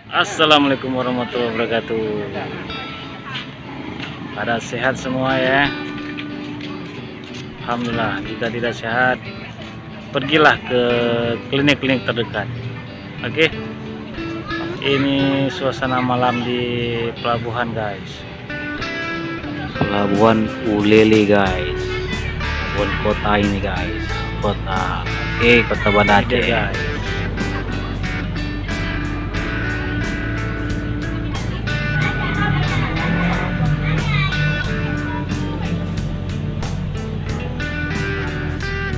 Assalamualaikum warahmatullahi wabarakatuh. Pada sehat semua ya. Alhamdulillah. Jika tidak sehat, pergilah ke klinik-klinik terdekat. Oke. Ini suasana malam di pelabuhan guys. Pelabuhan Ulele guys. Pelabuhan kota ini guys. Kota. Oke, kota Banda Aceh guys.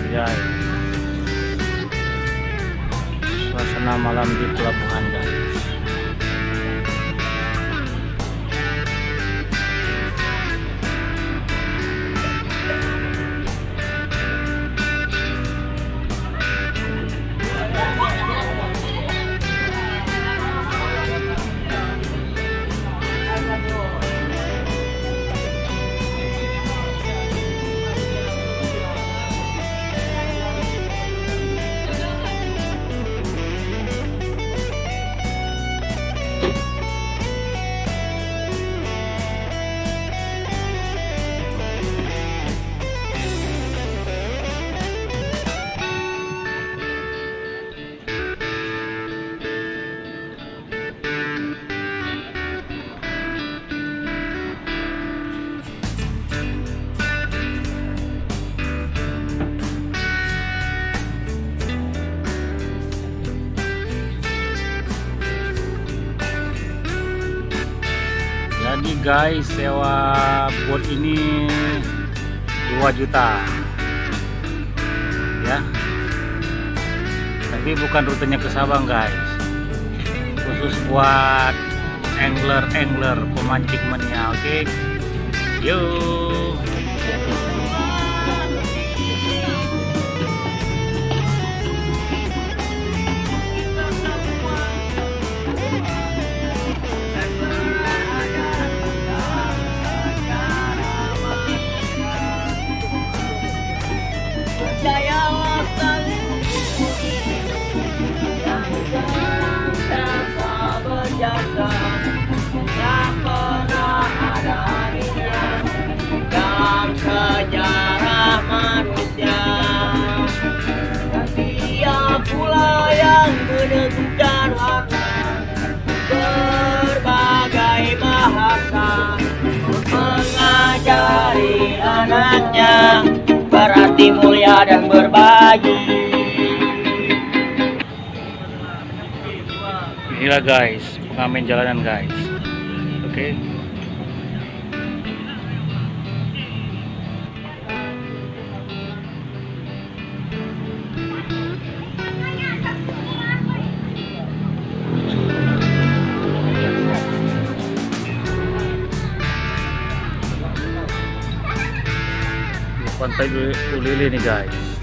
Guys, suasana malam di pelabuhan guys. Jadi guys, sewa boat ini 2 juta ya, tapi bukan rutenya ke Sabang guys, khusus buat angler pemancing mania. Oke, yuk. Jaya lestari tanpa berjasa, tak pernah ada harinya dalam sejarah manusia. Dan dia pula yang menentukan waktu berbagai bahasa, mengajari anaknya berarti mulia dan berbagi. Inilah guys, pengamen jalanan guys. Oke. Pantai Ulele nih guys.